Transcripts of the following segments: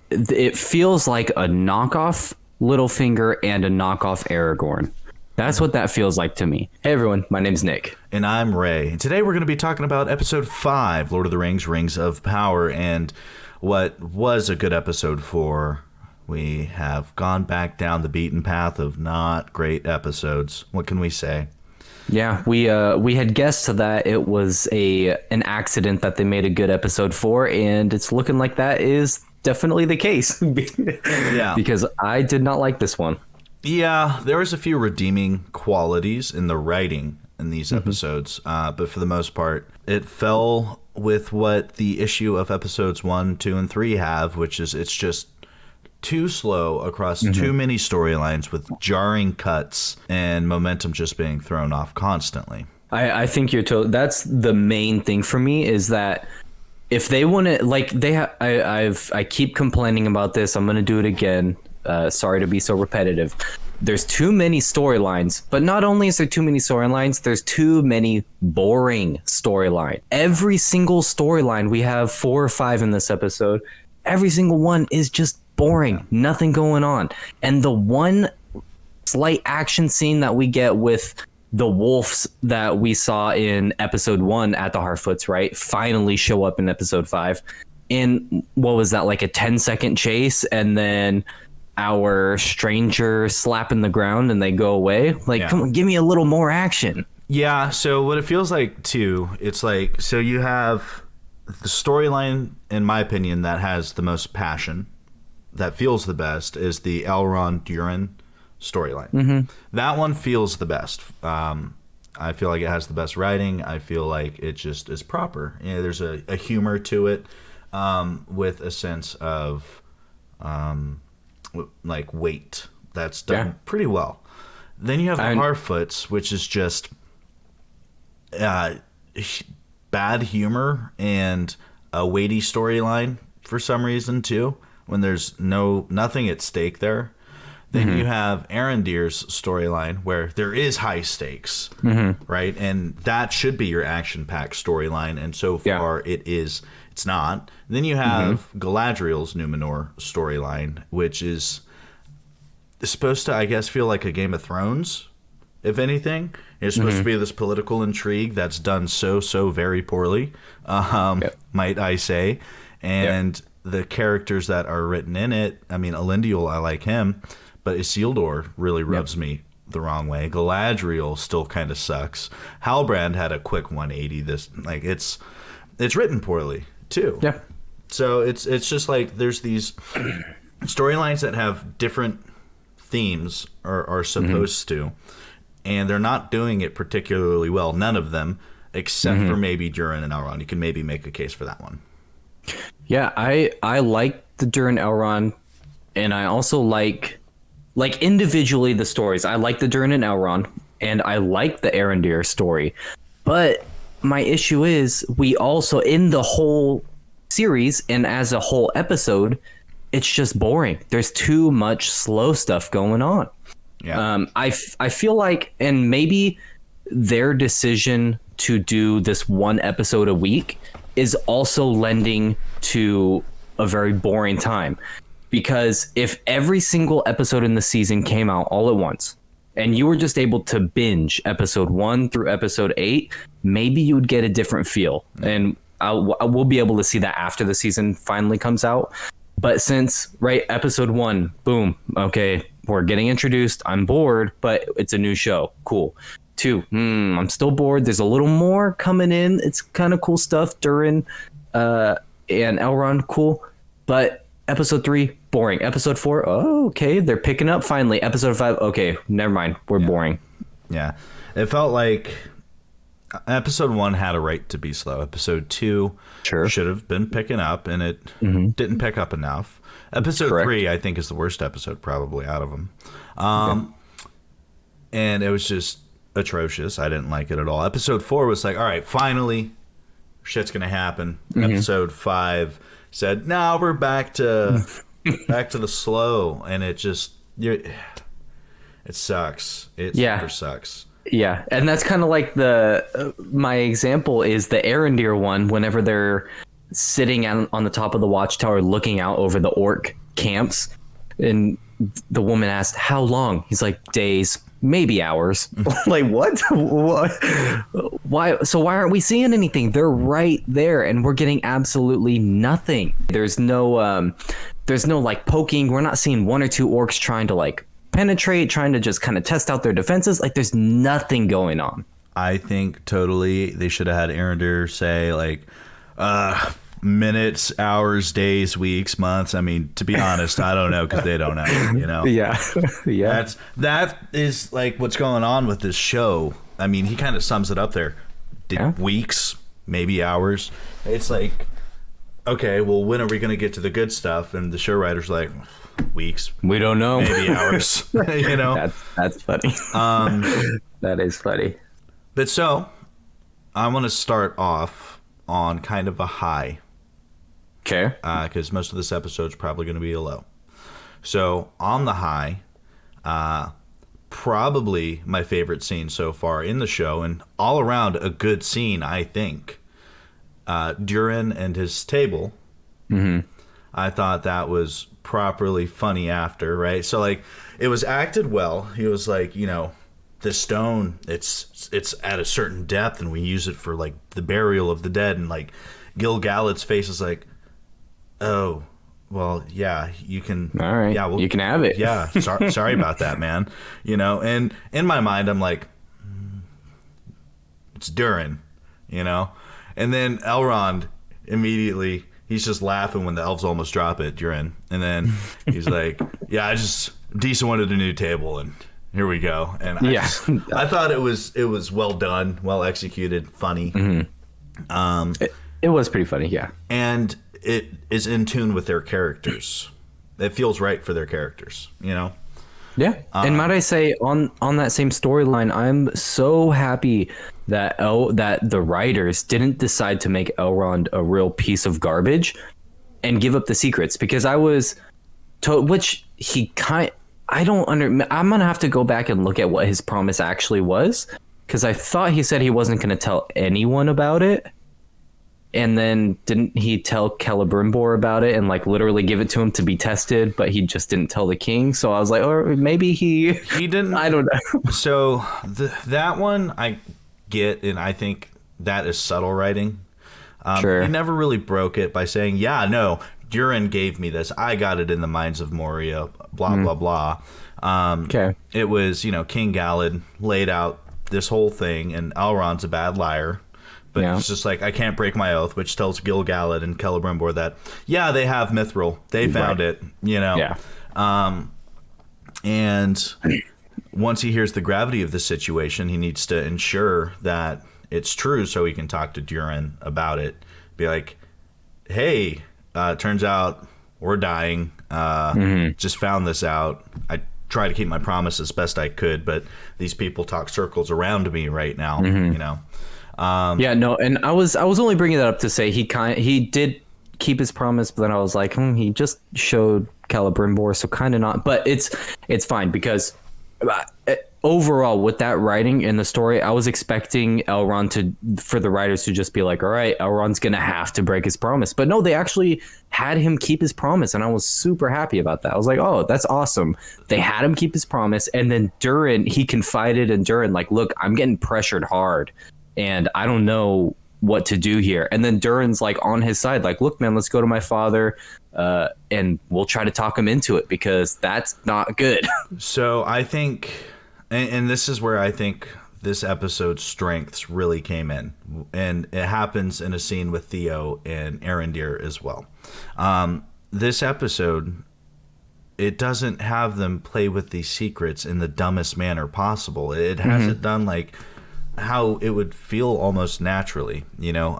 it feels like a knockoff Littlefinger and a knockoff Aragorn. That's what that feels like to me. Hey everyone, my name's Nick. And I'm Ray. And today we're going to be talking about episode 5, Lord of the Rings, Rings of Power, and what was a good episode 4. We have gone back down the beaten path of not great episodes. What can we say? Yeah, we had guessed that it was an accident that they made a good episode 4, and it's looking like that is definitely the case. Yeah. Because I did not like this one. Yeah, there was a few redeeming qualities in the writing in these episodes, but for the most part, it fell with what the issue of episodes 1, 2, and 3 have, which is it's just too slow across too many storylines with jarring cuts and momentum just being thrown off constantly. I think that's the main thing for me is that if they want to, like I keep complaining about this. I'm going to do it again. Sorry to be so repetitive. There's too many storylines, but not only is there too many storylines, there's too many boring storylines. Every single storyline, we have 4 or 5 in this episode, every single one is just boring. Nothing going on. And the one slight action scene that we get with the wolves that we saw in episode 1 at the Hardfoots, right, finally show up in episode 5. And what was that, like a 10-second chase, and then our stranger slapping the ground and they go away? Like, come on, give me a little more action. Yeah, so what it feels like too, it's like, so you have the storyline, in my opinion, that has the most passion, that feels the best, is the Elrond Durin storyline. That one feels the best. I feel like it has the best writing. I feel like it just is proper. You know, there's a humor to it, with a sense of like weight that's done pretty well. Then you have the Parfoots, which is just bad humor and a weighty storyline for some reason too, when there's nothing at stake there. Then you have Arondir's storyline where there is high stakes, right? And that should be your action-packed storyline, and so far it's not. Then you have Galadriel's Numenor storyline, which is supposed to, I guess, feel like a Game of Thrones, if anything. It's supposed to be this political intrigue that's done so very poorly, might I say. And the characters that are written in it, I mean, Elendil, I like him, but Isildur really rubs me the wrong way. Galadriel still kind of sucks. Halbrand had a quick 180. It's written poorly too. Yeah. So it's just like there's these storylines that have different themes or are supposed to, and they're not doing it particularly well. None of them, except for maybe Durin and Elrond. You can maybe make a case for that one. Yeah, I like the Durin Elrond, and I also like individually the stories. I like the Durin and Elrond, and I like the Arondir story. But my issue is we also, in the whole series and as a whole episode, it's just boring. There's too much slow stuff going on. Yeah. I feel like, and maybe their decision to do this one episode a week is also lending to a very boring time. Because if every single episode in the season came out all at once, and you were just able to binge episode 1 through episode 8, maybe you would get a different feel. And we'll be able to see that after the season finally comes out. But since, episode 1, boom, okay, we're getting introduced, I'm bored, but it's a new show, cool. 2, I'm still bored, there's a little more coming in, it's kind of cool stuff, Durin and Elrond, cool. But episode 3, boring. Episode 4, oh, okay, they're picking up finally. Episode 5, okay, never mind, we're boring. Yeah, it felt like episode 1 had a right to be slow. Episode 2 should have been picking up, and it didn't pick up enough. Episode 3, I think, is the worst episode probably out of them. And it was just atrocious. I didn't like it at all. Episode 4 was like, all right, finally, shit's going to happen. Episode 5 said, no, we're back to the slow, and it just, it sucks. It super sucks. Yeah, and that's kind of like my example is the Arondir one. Whenever they're sitting on the top of the watchtower looking out over the orc camps, and the woman asked, how long? He's like, days, maybe hours. Like, what? Why? So why aren't we seeing anything? They're right there, and we're getting absolutely nothing. There's no like poking. We're not seeing one or two orcs trying to like penetrate, trying to just kind of test out their defenses. Like, there's nothing going on. I think totally they should have had Arondir say like, minutes, hours, days, weeks, months. I mean, to be honest, I don't know, because they don't know, you know. Yeah. Yeah. That is like what's going on with this show. I mean, he kind of sums it up there. Weeks, maybe hours. It's like, okay, well, when are we going to get to the good stuff? And the show writer's like, weeks. We don't know. Maybe hours. You know. That's funny. That is funny. But so, I want to start off on kind of a high. Okay. Because most of this episode's probably going to be a low. So, on the high, probably my favorite scene so far in the show, and all around a good scene, I think. Durin and his table. Mm-hmm. I thought that was properly funny after, right? So, like, it was acted well. He was like, you know, the stone, it's at a certain depth, and we use it for, like, the burial of the dead. And, like, Gil-galad's face is like, oh, well, yeah, you can. All right. Yeah, well, you can have it. Yeah. Sorry about that, man. You know, and in my mind, I'm like, it's Durin, you know? And then Elrond immediately, he's just laughing when the elves almost drop it, Durin. And then he's like, yeah, Decent wanted a new table, and here we go. And I thought it was well done, well executed, funny. Mm-hmm. It was pretty funny, yeah. And it is in tune with their characters. It feels right for their characters, you know? Yeah. And might I say, on that same storyline, I'm so happy that the writers didn't decide to make Elrond a real piece of garbage and give up the secrets, because I was told, which he I'm gonna have to go back and look at what his promise actually was, because I thought he said he wasn't gonna tell anyone about it. And then didn't he tell Celebrimbor about it and like literally give it to him to be tested, but he just didn't tell the king. So I was like, or maybe he didn't. I don't know. So that one I get, and I think that is subtle writing. Sure. He never really broke it by saying, yeah, no, Durin gave me this. I got it in the Mines of Moria, blah, blah, blah. Okay. It was, you know, King Galad laid out this whole thing, and Elrond's a bad liar. But it's just like, I can't break my oath, which tells Gil-galad and Celebrimbor that, yeah, they have Mithril. They found it, you know. Yeah. And once he hears the gravity of the situation, he needs to ensure that it's true so he can talk to Durin about it. Be like, hey, turns out we're dying. Just found this out. I try to keep my promise as best I could, but these people talk circles around me right now, you know. Yeah, no, and I was only bringing that up to say he did keep his promise, but then I was like, he just showed Celebrimbor, so kind of not. But it's fine, because overall with that writing in the story, I was expecting Elrond for the writers to just be like, all right, Elrond's gonna have to break his promise, but no, they actually had him keep his promise, and I was super happy about that. I was like, oh, that's awesome. They had him keep his promise, and then Durin, he confided in Durin, like, look, I'm getting pressured hard, and I don't know what to do here. And then Durin's like on his side, like, look, man, let's go to my father, and we'll try to talk him into it, because that's not good. So I think, and this is where I think this episode's strengths really came in, and it happens in a scene with Theo and Arondir as well. This episode, it doesn't have them play with these secrets in the dumbest manner possible. It has it done like how it would feel almost naturally, you know.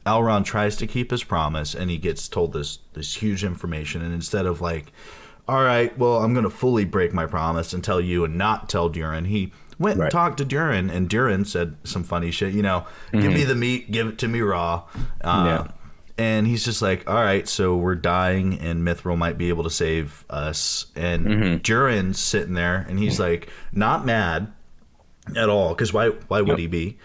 Elrond tries to keep his promise, and he gets told this huge information, and instead of like, all right, well, I'm gonna fully break my promise and tell you and not tell Durin, he went and talked to Durin, and Durin said some funny shit, you know, give me the meat, give it to me raw. And he's just like, all right, so we're dying, and Mithril might be able to save us. And Durin's sitting there, and he's like, not mad at all, because why would he be?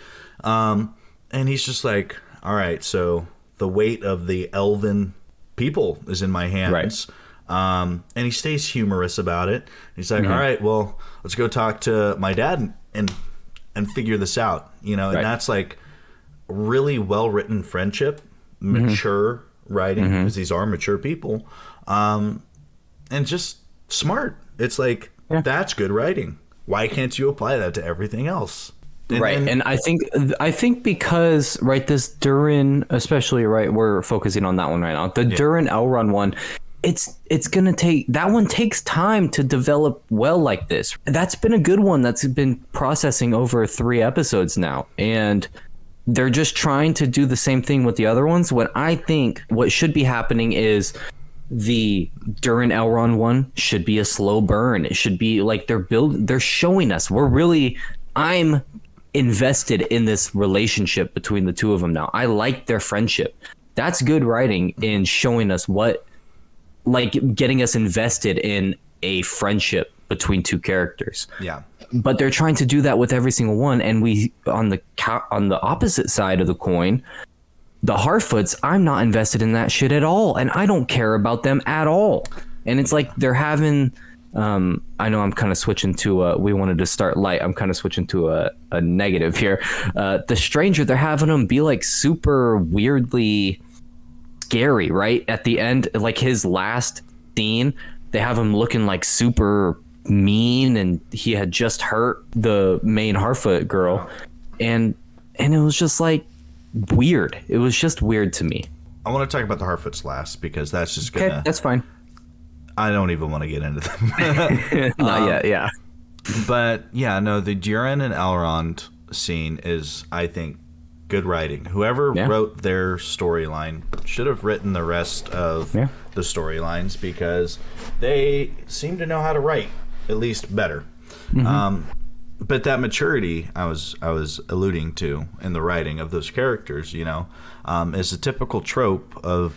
And he's just like, all right, so the weight of the elven people is in my hands. And he stays humorous about it. He's like, all right, well, let's go talk to my dad and figure this out, you know. And that's like really well written friendship, mature writing, because these are mature people, and just smart. It's like, that's good writing. Why can't you apply that to everything else? And I think because this Durin, especially, we're focusing on that one right now. The Durin Elrond one, it's gonna take, that one takes time to develop well like this. That's been a good one that's been processing over 3 episodes now, and they're just trying to do the same thing with the other ones. What I think what should be happening is the Durin Elrond one should be a slow burn. It should be like they're showing us I'm invested in this relationship between the two of them now. I like their friendship. That's good writing in showing us getting us invested in a friendship between two characters. Yeah. But they're trying to do that with every single one, and we on the opposite side of the coin, the Hardfoots, I'm not invested in that shit at all, and I don't care about them at all. And it's like they're having I know I'm kind of switching to we wanted to start light. I'm kind of switching to a negative here. The stranger, they're having him be like super weirdly scary, right? At the end, like his last scene, they have him looking like super mean, and he had just hurt the main Harfoot girl, and it was just like weird. It was just weird to me. I want to talk about the Harfoots last, because that's just gonna... Okay, that's fine. I don't even want to get into them. Not yet, yeah. But yeah, no, the Durin and Elrond scene is, I think, good writing. Whoever wrote their storyline should have written the rest of the storylines, because they seem to know how to write, at least better. But that maturity I was alluding to in the writing of those characters, you know, is a typical trope of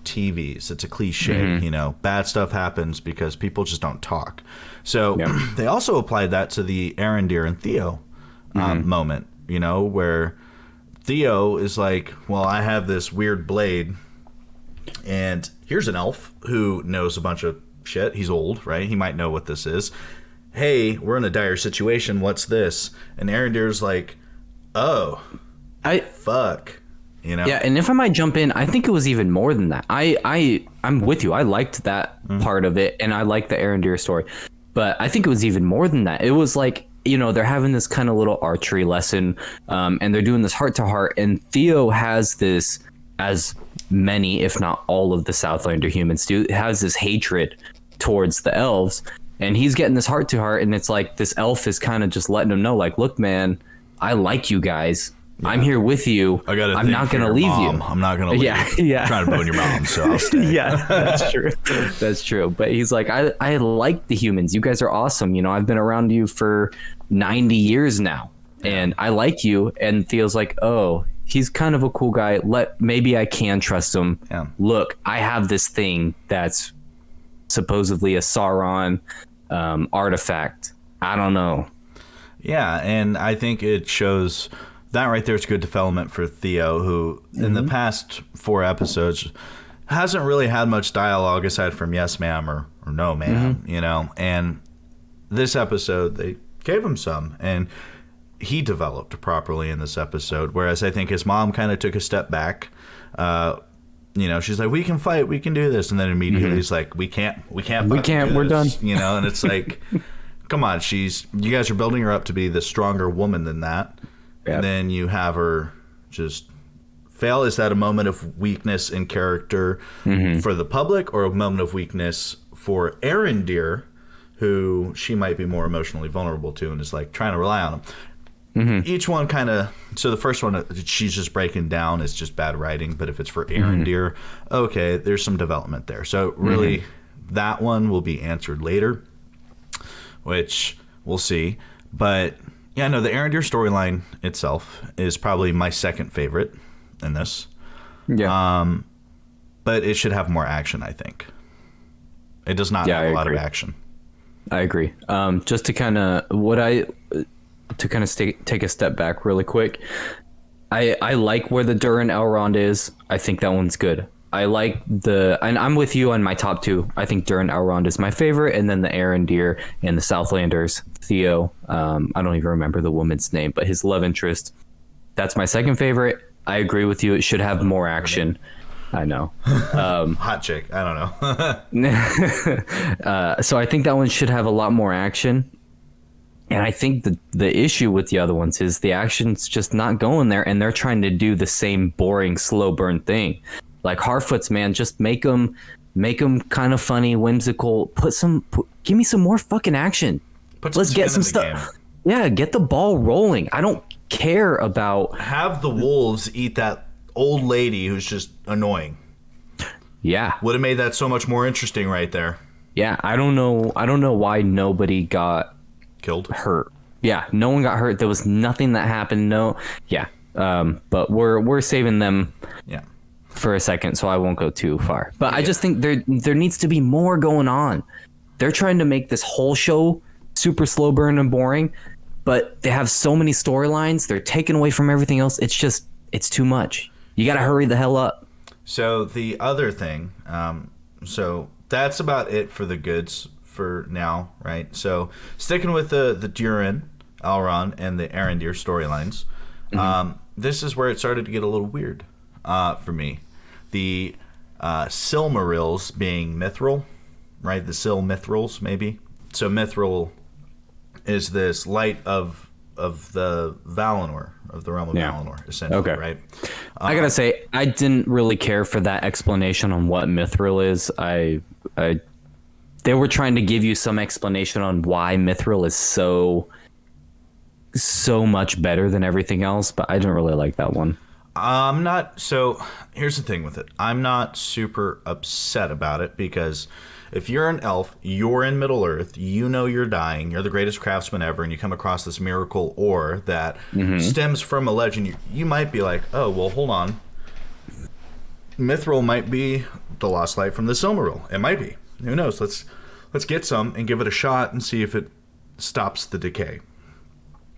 TVs. It's a cliche, you know, bad stuff happens because people just don't talk. So they also applied that to the Arondir and Theo moment, you know, where Theo is like, well, I have this weird blade, and here's an elf who knows a bunch of shit. He's old, right? He might know what this is. Hey, we're in a dire situation. What's this? And Arondir's like, oh, fuck. You know? Yeah, and if I might jump in, I think it was even more than that. I'm with you. I liked that part of it, and I liked the Arondir story. But I think it was even more than that. It was like, you know, they're having this kind of little archery lesson, and they're doing this heart-to-heart, and Theo has this, as many, if not all of the Southlander humans do, has this hatred towards the elves, and he's getting this heart-to-heart, and it's like this elf is kind of just letting him know, like, look, man, I like you guys. Yeah. I'm here with you. I'm not going to leave you. I'm not going to leave. Yeah. I'm trying to bone your mom, so I'll stay. Yeah, that's true. That's true. But he's like, I like the humans. You guys are awesome. You know, I've been around you for 90 years now, and I like you. And Theo's like, oh, he's kind of a cool guy. Maybe I can trust him. Yeah. Look, I have this thing that's supposedly a Sauron artifact. I don't know. Yeah, and I think it shows... That right there is good development for Theo, who in the past 4 episodes hasn't really had much dialogue aside from yes ma'am or no ma'am, you know. And this episode, they gave him some, and he developed properly in this episode. Whereas I think his mom kind of took a step back. You know, she's like, we can fight, we can do this. And then immediately he's like, we can't, we're done. You know, and it's like, come on, you guys are building her up to be the stronger woman than that. And then you have her just fail. Is that a moment of weakness in character for the public, or a moment of weakness for Arondir, who she might be more emotionally vulnerable to and is like trying to rely on him? Each one kind of... So the first one, she's just breaking down. It's just bad writing. But if it's for Arondir, okay, there's some development there. So really, that one will be answered later, which we'll see. But... Yeah, no, the Arondir storyline itself is probably my second favorite in this. Yeah. But it should have more action, I think. It does not have a lot of action. I agree. Just to kind of take a step back really quick. I like where the Durin Elrond is. I think that one's good. I like and I'm with you on my top two. I think Durin Elrond is my favorite, and then the Arondir and the Southlanders, Theo. I don't even remember the woman's name, but his love interest. That's my second favorite. I agree with you. It should have more action. I know. Hot chick. I don't know. So I think that one should have a lot more action. And I think the issue with the other ones is the action's just not going there, and they're trying to do the same boring, slow burn thing. Like Hardfoots, man, just make them kind of funny, whimsical. Give me some more fucking action. Let's get some stuff. Yeah, get the ball rolling. I don't care about have the wolves eat that old lady who's just annoying. Yeah, would have made that so much more interesting right there. Yeah, I don't know why nobody got killed, hurt. Yeah, no one got hurt. There was nothing that happened. But we're saving them. Yeah. For a second, so I won't go too far. But I just think there needs to be more going on. They're trying to make this whole show super slow burn and boring, but they have so many storylines. They're taken away from everything else. It's too much. You got to hurry the hell up. So the other thing, so that's about it for the goods for now, right? So sticking with the Durin, Elrond, and the Arondir storylines, this is where it started to get a little weird for me. The Silmarils being Mithril, right? The Mithrils, maybe. So Mithril is this light of the Valinor, of the realm of Valinor, essentially, right? I gotta say, I didn't really care for that explanation on what Mithril is. They were trying to give you some explanation on why Mithril is so much better than everything else, but I didn't really like that one. So here's the thing with it. I'm not super upset about it because if you're an elf, you're in Middle Earth, you know you're dying, you're the greatest craftsman ever, and you come across this miracle ore that stems from a legend, you might be like, oh, well, hold on. Mithril might be the lost light from the Silmaril. It might be. Who knows? Let's get some and give it a shot and see if it stops the decay.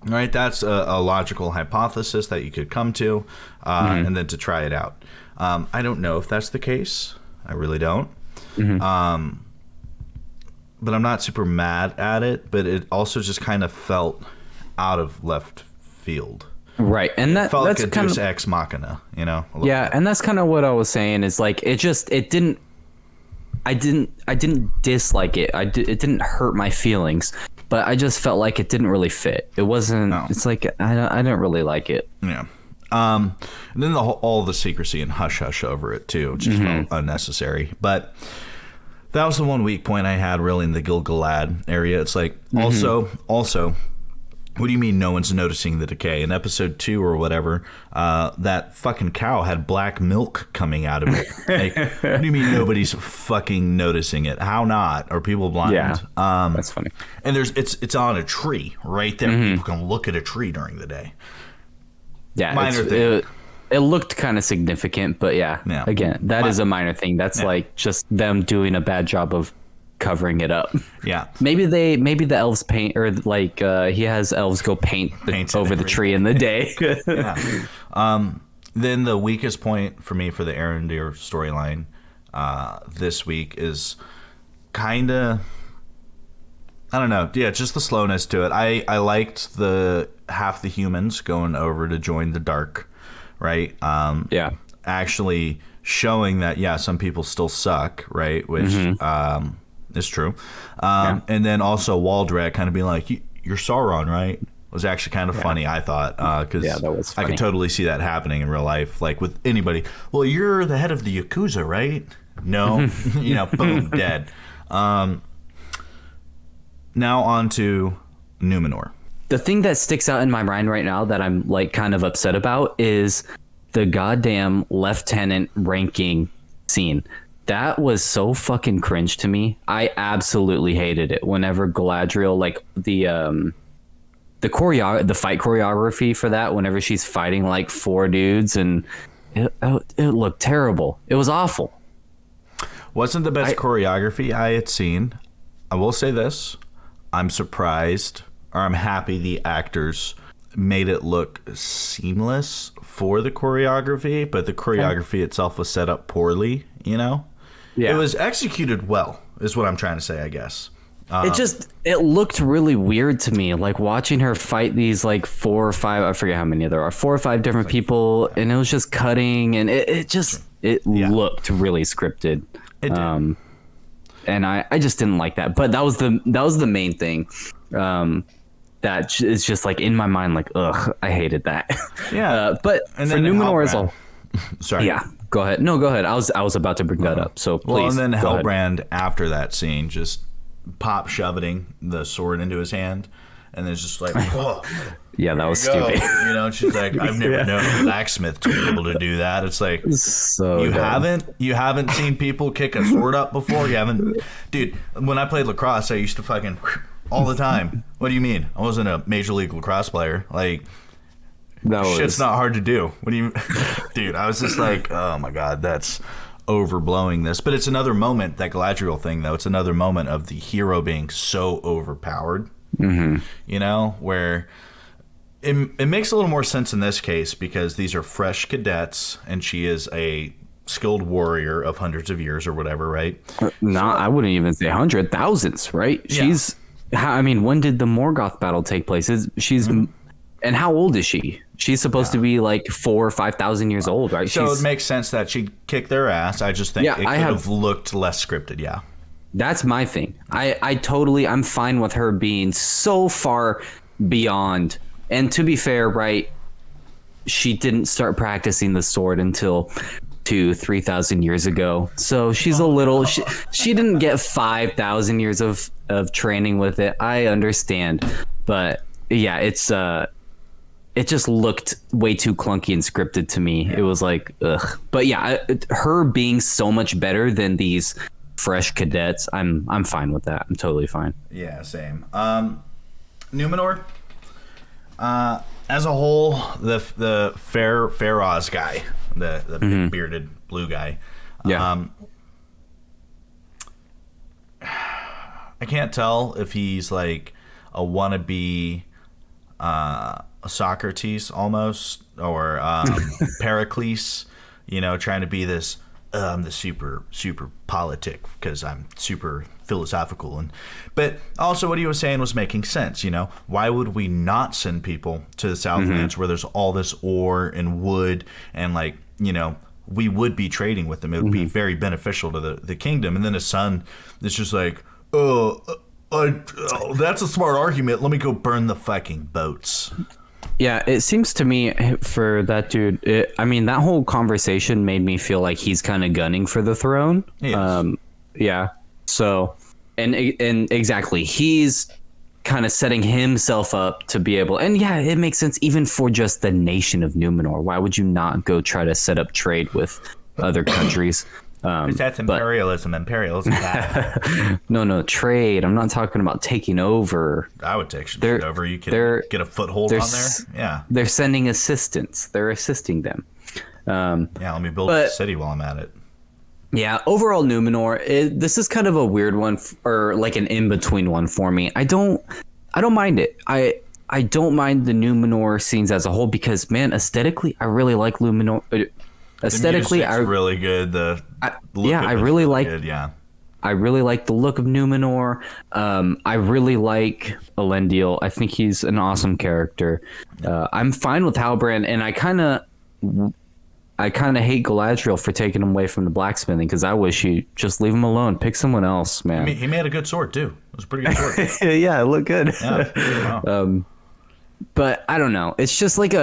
All right, that's a logical hypothesis that you could come to, and then to try it out. I don't know if that's the case. I really don't. But I'm not super mad at it. But it also just kind of felt out of left field. Right, and it felt like a Deus Ex Machina, you know? Yeah, and that's kind of what I was saying. Is like it didn't. I didn't dislike it. It didn't hurt my feelings. But I just felt like it didn't really fit. It wasn't. No. It's like I didn't really like it. Yeah. And then all the secrecy and hush hush over it too, just felt unnecessary. But that was the one weak point I had really in the Gil-galad area. It's like also, what do you mean no one's noticing the decay? In episode 2 or whatever, that fucking cow had black milk coming out of it. Like, what do you mean nobody's fucking noticing it? How not? Are people blind? Yeah, that's funny. And it's on a tree right there. People can look at a tree during the day. Yeah, minor thing. It looked kind of significant, but again, that is a minor thing. That's like just them doing a bad job of covering it up. Yeah, maybe the elves paint, or like he has elves go paint over the tree in the day. Then the weakest point for me for the Arondir storyline this week is kind of, I don't know, just the slowness to it. I liked the half the humans going over to join the dark, right? Actually showing that some people still suck, right? Which is true. And then also Waldreg kind of being like, you're Sauron, right? Was actually kind of funny, I thought, because I could totally see that happening in real life, like with anybody. Well, you're the head of the Yakuza, right? No, boom, dead. Now on to Numenor. The thing that sticks out in my mind right now that I'm like kind of upset about is the goddamn lieutenant ranking scene. That was so fucking cringe to me. I absolutely hated it. Whenever Galadriel, like the fight choreography for that, whenever she's fighting like 4 dudes, and it looked terrible. It was awful. Wasn't the best choreography I had seen. I will say this: I'm surprised, or I'm happy the actors made it look seamless for the choreography, but the choreography itself was set up poorly, you know? Yeah. It was executed well, is what I'm trying to say, I guess. It looked really weird to me, like watching her fight these like 4 or 5, I forget how many there are, 4 or 5 different people, and it was just cutting, and it looked really scripted. It did. And I just didn't like that. But that was the main thing. That is just like in my mind, like, ugh, I hated that. Yeah. But And for then Numenor as well. Sorry. Yeah. Go ahead. No, go ahead. I was about to bring that up. So please. Well, and then go ahead. Hellbrand, after that scene, just shoving the sword into his hand, and then it's just like, whoa. Yeah, that was Go. stupid. You know, and she's like, I've never known a blacksmith to be able to do that. It's like, So you dumb. haven't seen people kick a sword up before? You haven't, dude. When I played lacrosse, I used to fucking all the time. What do you mean? I wasn't a major league lacrosse player. Like, shit's not hard to do. What do you, dude? I was just like, oh my god, that's overblowing this. But it's another moment, that Galadriel thing, though. It's another moment of the hero being so overpowered. Mm-hmm. You know, where it makes a little more sense in this case because these are fresh cadets, and she is a skilled warrior of hundreds of years or whatever, right? I wouldn't even say 100, thousands, right? Yeah. I mean, when did the Morgoth battle take place? She's and how old is she? She's supposed to be like 4,000 or 5,000 years old, right? So it makes sense that she'd kick their ass. I just think it could have looked less scripted. Yeah. That's my thing. I'm fine with her being so far beyond. And to be fair, right, she didn't start practicing the sword until 2,000-3,000 years ago. So she's a little, she didn't get 5,000 years of training with it. I understand. But yeah, it just looked way too clunky and scripted to me. Yeah. It was like, ugh. But yeah, her being so much better than these fresh cadets, I'm fine with that. I'm totally fine. Yeah, same. Numenor, as a whole, the Faroz guy, the big bearded blue guy. Yeah. I can't tell if he's like a wannabe Socrates almost, or Pericles, you know, trying to be this the super politic because I'm super philosophical, but also what he was saying was making sense. You know, why would we not send people to the Southlands where there's all this ore and wood, and like, you know, we would be trading with them. It would be very beneficial to the kingdom. And then his son is just like, that's a smart argument. Let me go burn the fucking boats. Yeah, it seems to me for that dude, I mean, that whole conversation made me feel like he's kind of gunning for the throne. Yeah. So, and exactly, he's kind of setting himself up to be able, and yeah, it makes sense even for just the nation of Numenor. Why would you not go try to set up trade with other countries? That's imperialism. Imperialism. No, trade. I'm not talking about taking over. I would take shit over. You can get a foothold on there. Yeah. They're sending assistance. They're assisting them. Yeah, let me build a city while I'm at it. Yeah, overall Numenor, this is kind of a weird one, or like an in-between one for me. I don't mind it. I don't mind the Numenor scenes as a whole because, man, aesthetically, I really like Numenor. Aesthetically, the music's really good. I really like. Good, yeah. I really like the look of Numenor. I really like Elendil. I think he's an awesome character. I'm fine with Halbrand, and I kind of hate Galadriel for taking him away from the blacksmithing because I wish you just leave him alone. Pick someone else, man. He made a good sword too. It was a pretty good sword. Yeah, it looked good. Yeah. Wow. But I don't know. It's just like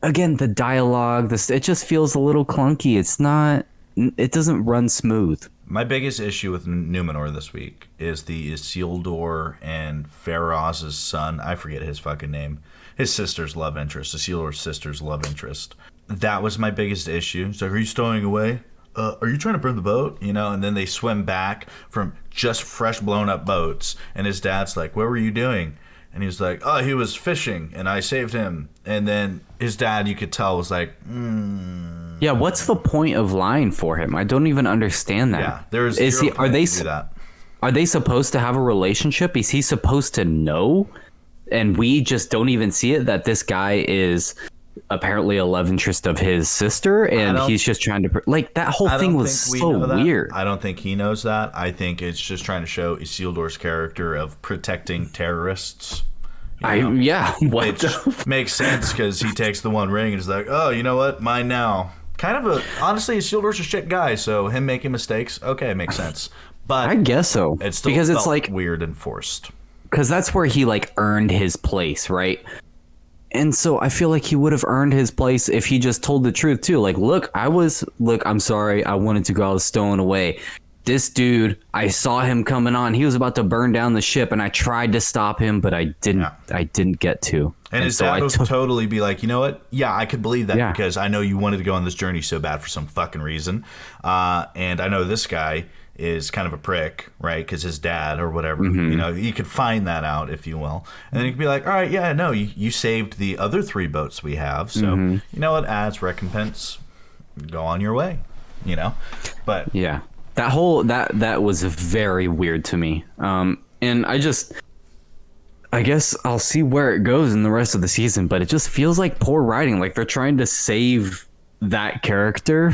again, the dialogue. It just feels a little clunky. It's not. It doesn't run smooth. My biggest issue with Numenor this week is the Isildur and Feroz's son. I forget his fucking name. His sister's love interest. Isildur's sister's love interest. That was my biggest issue. So, are you stowing away? Are you trying to burn the boat? You know, and then they swim back from just fresh blown up boats. And his dad's like, what were you doing? And he's like, oh, he was fishing and I saved him. And then his dad, you could tell, was like, Yeah, what's the point of lying for him? I don't even understand that. Yeah, are they supposed to have a relationship? Is he supposed to have a relationship? Is he supposed to know and we just don't even see it, that this guy is apparently a love interest of his sister, and he's just trying to like, that whole thing was so weird. I don't think he knows that. I think it's just trying to show Isildur's character of protecting terrorists. Which makes sense because he takes the one ring and is like, oh, you know what, mine now. Kind of honestly, Isildur's a shit guy, so him making mistakes, okay, makes sense. But I guess so. It still because felt it's like weird and forced. Because that's where he like earned his place, right? And so I feel like he would have earned his place if he just told the truth too. Like, look, I'm sorry. I wanted to go out stowing away. This dude, I saw him coming on. He was about to burn down the ship, and I tried to stop him, but I didn't. Yeah. I didn't get to. And his dad would totally be like, you know what? Yeah, I could believe that because I know you wanted to go on this journey so bad for some fucking reason. And I know this guy is kind of a prick, right? Because his dad or whatever, you know, you could find that out, if you will. And then you could be like, all right, yeah, no, you saved the other 3 boats we have. So, you know what? As recompense, go on your way, you know? But yeah, that whole, that was very weird to me. And I guess I'll see where it goes in the rest of the season, but it just feels like poor writing. Like they're trying to save that character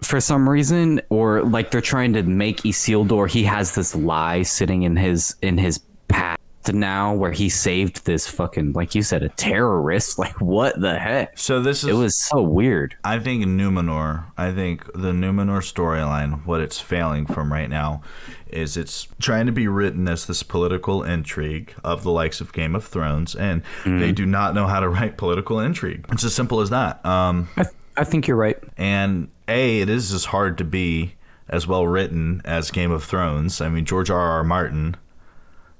for some reason, or like they're trying to make Isildur, he has this lie sitting in his past now where he saved this fucking, like you said, a terrorist. Like, what the heck? So it was so weird. I think the Numenor storyline, what it's failing from right now is it's trying to be written as this political intrigue of the likes of Game of Thrones, and they do not know how to write political intrigue. It's as simple as that. I think you're right. And it is as hard to be as well written as Game of Thrones. I mean, George R.R. Martin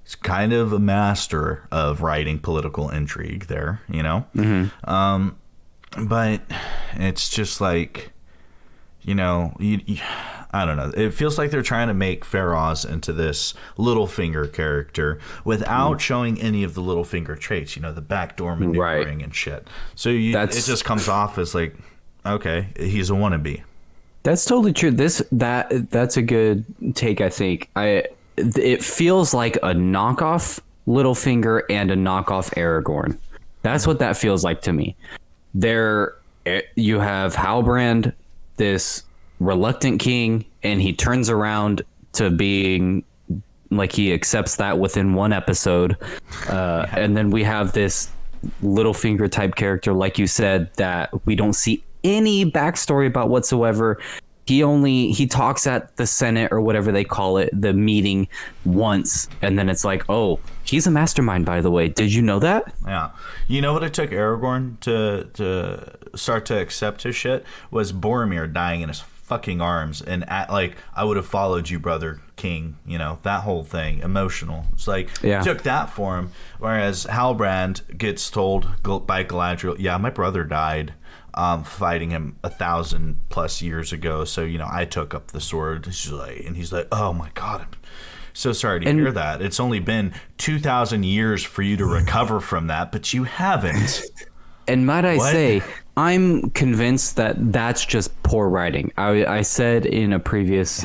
is kind of a master of writing political intrigue there, you know? But it's just like, you know, I don't know. It feels like they're trying to make Faraz into this Littlefinger character without showing any of the Littlefinger traits, you know, the backdoor maneuvering and shit. So it just comes off as like, okay, he's a wannabe. That's totally true. That's a good take, I think. It feels like a knockoff Littlefinger and a knockoff Aragorn. That's what that feels like to me. You have Halbrand, this reluctant king, and he turns around to being like, he accepts that within one episode. And then we have this Littlefinger type character, like you said, that we don't see any backstory about whatsoever. He talks at the Senate or whatever they call it, the meeting, once, and then it's like, oh, he's a mastermind, by the way. Did you know that? Yeah. You know what it took Aragorn to start to accept his shit was Boromir dying in his fucking arms, and I would have followed you, brother king, you know, that whole thing, emotional. It's like, it took that for him, whereas Halbrand gets told by Galadriel, yeah, my brother died fighting him 1,000+ years ago, so, you know, I took up the sword. He's like, oh my god, I'm so sorry to hear that. It's only been 2,000 years for you to recover from that, but you haven't. And might I say, I'm convinced that that's just poor writing. I said in a previous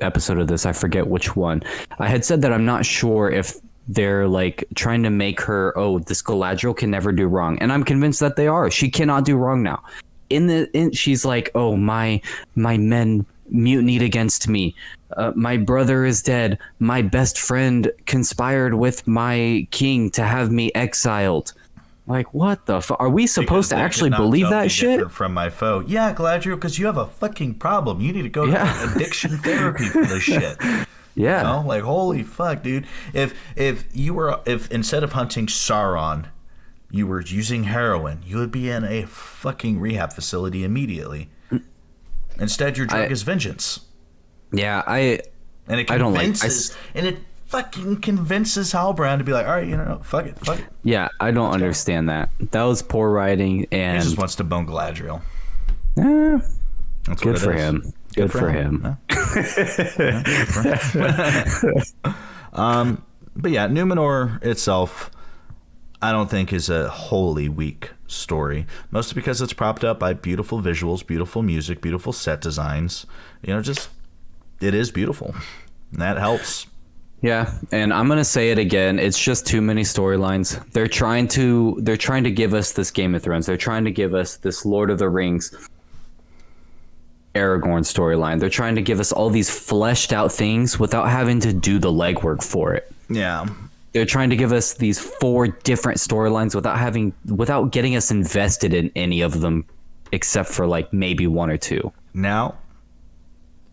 episode of this, I forget which one, I had said that I'm not sure if they're like trying to make her, oh, this Galadriel can never do wrong, and I'm convinced that they are. She cannot do wrong now. She's like, oh, my men mutinied against me. My brother is dead. My best friend conspired with my king to have me exiled. Like, what the fuck? Are we supposed to actually believe that shit? From my foe. Yeah, Galadriel, because you have a fucking problem. You need to go to addiction therapy for this shit. Yeah. You know? Like, holy fuck, dude. If instead of hunting Sauron, you were using heroin, you would be in a fucking rehab facility immediately. Instead, your drug is vengeance. Yeah, I don't like. And it fucking convinces Halbrand to be like, all right, you know, fuck it. Yeah, I don't understand that. That was poor writing, and he just wants to bone Galadriel. That's good for him. Good for him. But yeah, Numenor itself, I don't think is a wholly weak story. Mostly because it's propped up by beautiful visuals, beautiful music, beautiful set designs. You know, just it is beautiful. And that helps. Yeah, and I'm gonna say it again. It's just too many storylines. They're trying to give us this Game of Thrones. They're trying to give us this Lord of the Rings Aragorn storyline. They're trying to give us all these fleshed out things without having to do the legwork for it. Yeah. They're trying to give us these 4 different storylines without getting us invested in any of them except for like maybe 1 or 2. Now,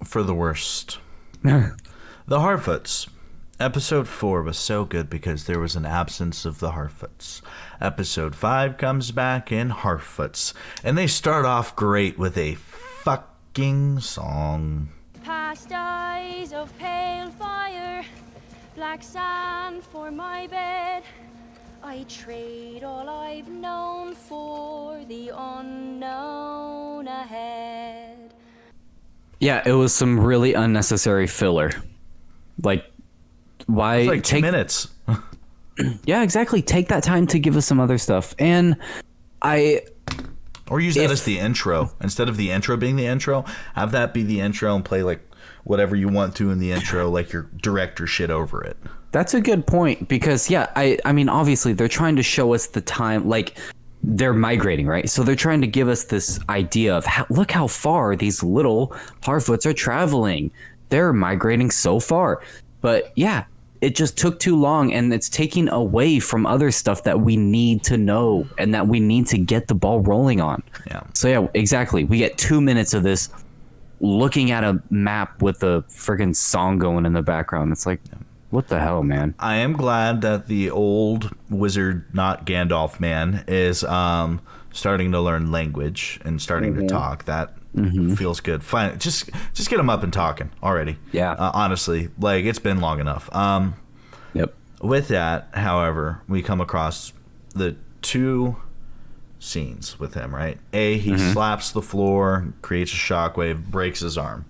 for the worst. The Hardfoots. Episode 4 was so good because there was an absence of the Hardfoots. Episode 5 comes back in Hardfoots. And they start off great with a fucking song. Past eyes of pale fire, black sand for my bed. I trade all I've known for the unknown ahead. Yeah, it was some really unnecessary filler. Like, why It's like 2 take minutes. Yeah, exactly. Take that time to give us some other stuff. And Or use that as the intro. Instead of the intro being the intro, have that be the intro and play like whatever you want to in the intro, like your director shit over it. that's a good point because I mean obviously they're trying to show us the time, like they're migrating, right? So they're trying to give us this idea of look how far these little Harfoots are traveling. They're migrating so far. But yeah, it just took too long, and it's taking away from other stuff that we need to know and that we need to get the ball rolling on. Yeah. So yeah, exactly. We get 2 minutes of this looking at a map with a friggin' song going in the background. It's like, what the hell, man? I am glad that the old wizard, not Gandalf man, is starting to learn language and starting to talk. That feels good. Fine, just get him up and talking already. Yeah. Honestly, like it's been long enough. Yep. With that, however, we come across the 2 scenes with him. Right? He slaps the floor, creates a shockwave, breaks his arm.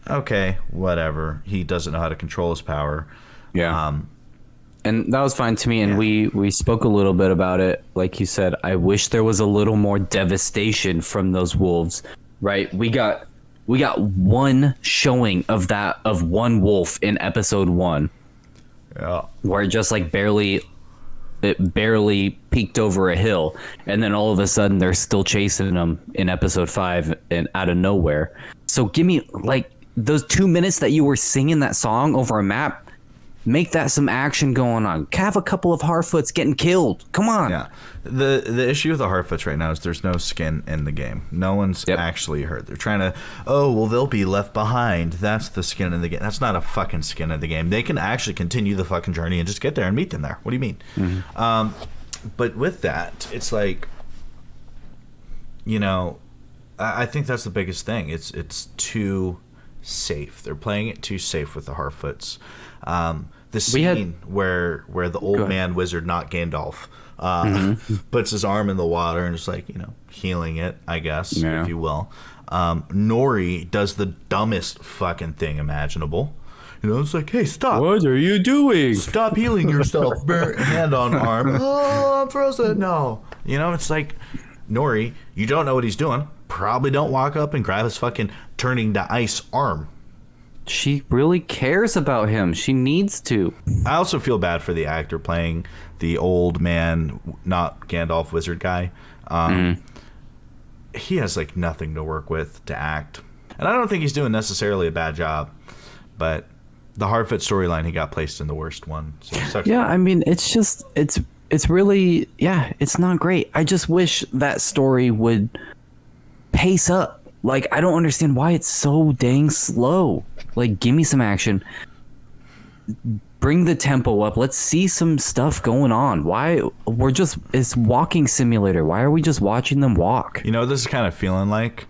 Okay, whatever. He doesn't know how to control his power. Yeah. And that was fine to me, and we spoke a little bit about it. Like you said, I wish there was a little more devastation from those wolves, right? We got one showing of one wolf in episode 1, Yeah. where it just like barely peeked over a hill, and then all of a sudden they're still chasing them in episode 5 and out of nowhere. So give me like those 2 minutes that you were singing that song over a map. Make that some action going on. Have a couple of Harfoots getting killed. Come on. Yeah. The issue with the Hardfoots right now is there's no skin in the game. No one's actually hurt. They're trying to, they'll be left behind. That's the skin in the game. That's not a fucking skin in the game. They can actually continue the fucking journey and just get there and meet them there. What do you mean? But with that, it's like, I think that's the biggest thing. It's too safe. They're playing it too safe with the Hardfoots. The scene where the old man wizard, not Gandalf, puts his arm in the water and is like, healing it, I guess, if you will. Nori does the dumbest fucking thing imaginable. It's like, hey, stop. What are you doing? Stop healing yourself. Hand on arm. Oh, I'm frozen. No. It's like, Nori, you don't know what he's doing. Probably don't walk up and grab his fucking turning to ice arm. She really cares about him. She needs to. I also feel bad for the actor playing the old man, not Gandalf wizard guy. He has like nothing to work with to act. And I don't think he's doing necessarily a bad job. But the Hardfoot storyline, he got placed in the worst one. So it sucks. Yeah, I mean, it's just, it's really, it's not great. I just wish that story would pace up. Like, I don't understand why it's so dang slow. Like, give me some action. Bring the tempo up. Let's see some stuff going on. Why? It's walking simulator. Why are we just watching them walk? This is kind of feeling like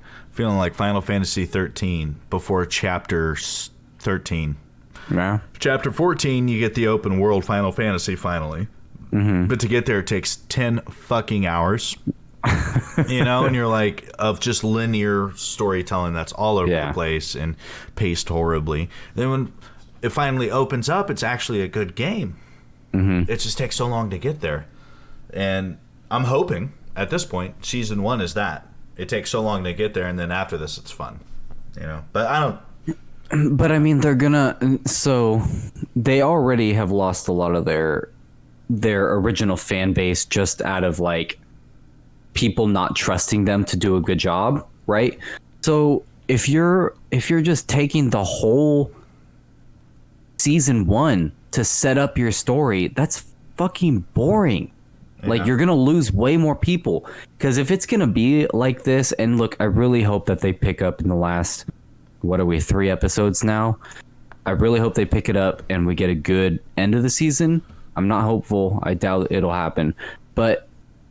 Final Fantasy 13 before Chapter 13. Yeah. Chapter 14, you get the open world Final Fantasy finally. But to get there, it takes 10 fucking hours. And you're like, of just linear storytelling that's all over the place and paced horribly. Then when it finally opens up, it's actually a good game. It just takes so long to get there. And I'm hoping at this point, season 1 is that. It takes so long to get there, and then after this, it's fun. But I don't. But I mean, they're gonna. So they already have lost a lot of their original fan base just out of like people not trusting them to do a good job, right? So if you're just taking the whole season 1 to set up your story, that's fucking boring. Like, you're gonna lose way more people, because if it's gonna be like this, and look, I really hope that they pick up in the last, what are we, 3 episodes now? I really hope they pick it up and we get a good end of the season. I'm not hopeful. I doubt it'll happen, but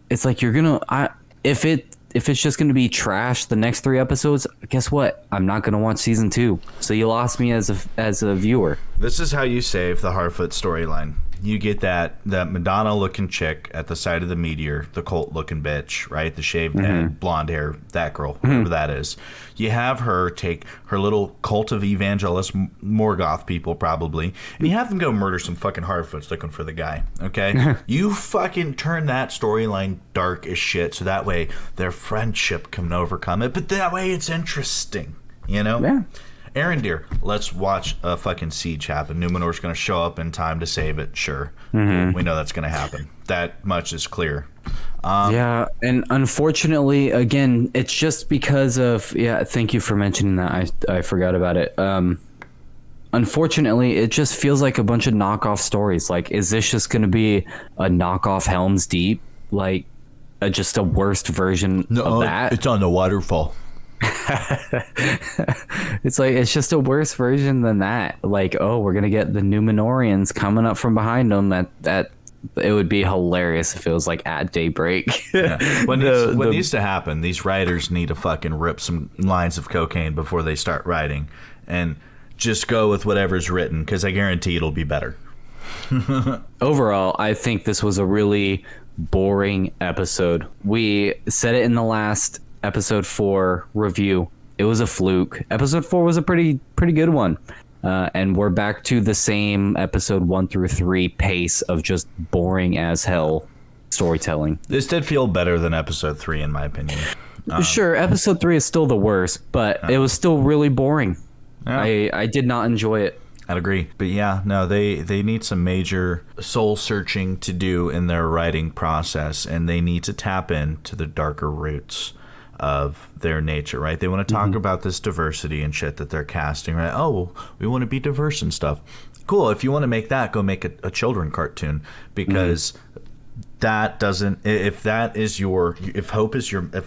it's like if it's just gonna be trash the next 3 episodes, guess what? I'm not gonna watch season 2. So you lost me as a viewer. This is how you save the Hardfoot storyline. You get that Madonna-looking chick at the side of the meteor, the cult-looking bitch, right? The shaved head, blonde hair, that girl, whoever that is. You have her take her little cult of evangelist Morgoth people, probably, and you have them go murder some fucking Hardfoots looking for the guy, okay? You fucking turn that storyline dark as shit, so that way their friendship can overcome it, but that way it's interesting, you know? Yeah. Arendir, let's watch a fucking siege happen. Numenor's going to show up in time to save it. Sure. We know that's going to happen. That much is clear. Yeah, and unfortunately, again, it's just because of... Yeah, thank you for mentioning that. I forgot about it. Unfortunately, it just feels like a bunch of knockoff stories. Like, is this just going to be a knockoff Helm's Deep? Like, just a worst version of that? It's on the waterfall. It's like, it's just a worse version than that. Like, oh, we're gonna get the Numenorians coming up from behind them. That it would be hilarious if it was like at daybreak. Yeah. What needs to happen, these writers need to fucking rip some lines of cocaine before they start writing, and just go with whatever's written, because I guarantee it'll be better. Overall, I think this was a really boring episode. We said it in the last episode 4 review. It was a fluke. Episode 4 was a pretty good one, and we're back to the same episode 1 through 3 pace of just boring as hell storytelling. This did feel better than episode 3 in my opinion. Sure, episode 3 is still the worst, but it was still really boring. Yeah. I did not enjoy it. I'd agree. But yeah, no, they need some major soul searching to do in their writing process, and they need to tap into the darker roots of their nature, right? They want to talk about this diversity and shit that they're casting, right? Oh, well, we want to be diverse and stuff. Cool. If you want to make that, go make a children cartoon, because that doesn't, if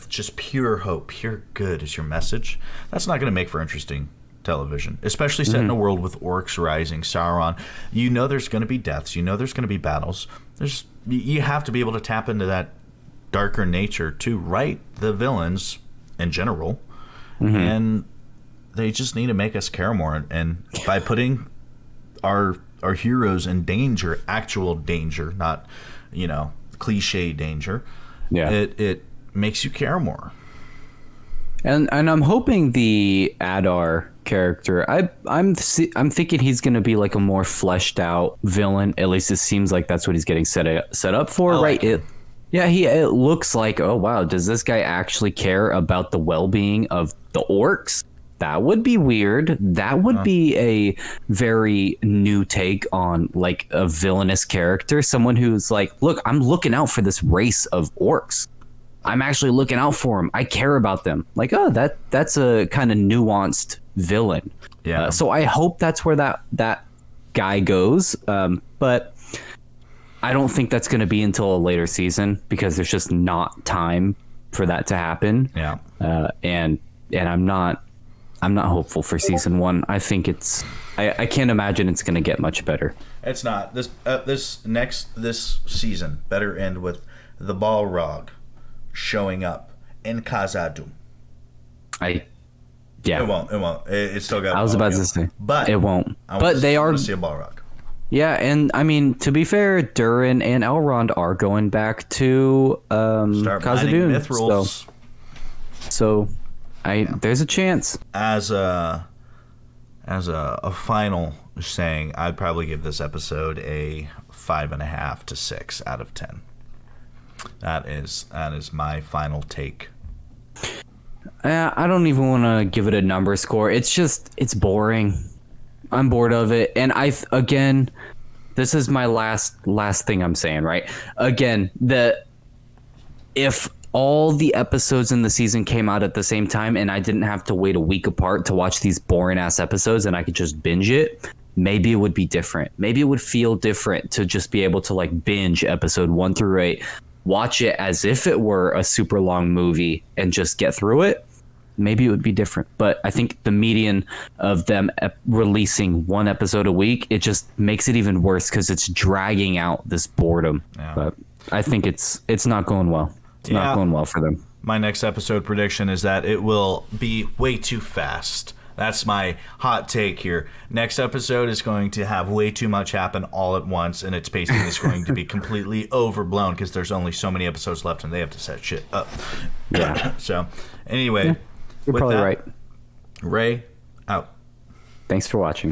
just pure hope, pure good is your message, that's not going to make for interesting television, especially set in a world with orcs rising, Sauron. You know there's going to be deaths. You know there's going to be battles. You have to be able to tap into that darker nature to write the villains in general, and they just need to make us care more, and by putting our heroes in danger, actual danger, not cliche danger, it makes you care more. And I'm hoping the Adar character, I'm thinking he's going to be like a more fleshed out villain. At least it seems like that's what he's getting set up for, right? It looks like, oh wow, does this guy actually care about the well-being of the orcs? That would be weird. That would be a very new take on like a villainous character. Someone who's like, look, I'm looking out for this race of orcs. I'm actually looking out for them. I care about them. Like, oh, that's a kind of nuanced villain. Yeah. So I hope that's where that guy goes. But I don't think that's going to be until a later season, because there's just not time for that to happen. Yeah. And I'm not hopeful for season 1. I think I can't imagine it's going to get much better. It's not. This season better end with the Balrog showing up in Khazad-dûm. It won't. It still got. I was about to say, but it won't. But they are. See a Balrog. Yeah, and I mean, to be fair, Durin and Elrond are going back to Khazad-dûm. Mithrils. So there's a chance. As a final saying, I'd probably give this episode a 5.5 to 6 out of 10. That is my final take. I don't even want to give it a number score. It's boring. I'm bored of it. And again, this is my last thing I'm saying, right? Again, if all the episodes in the season came out at the same time and I didn't have to wait a week apart to watch these boring ass episodes and I could just binge it, maybe it would be different. Maybe it would feel different to just be able to like binge episode 1 through 8, watch it as if it were a super long movie and just get through it. Maybe it would be different. But I think the median of them releasing 1 episode a week, it just makes it even worse because it's dragging out this boredom. Yeah. But I think it's not going well. It's not going well for them. My next episode prediction is that it will be way too fast. That's my hot take here. Next episode is going to have way too much happen all at once, and its pacing is going to be completely overblown because there's only so many episodes left and they have to set shit up. Yeah. So, anyway. You're probably right. Ray, out. Thanks for watching.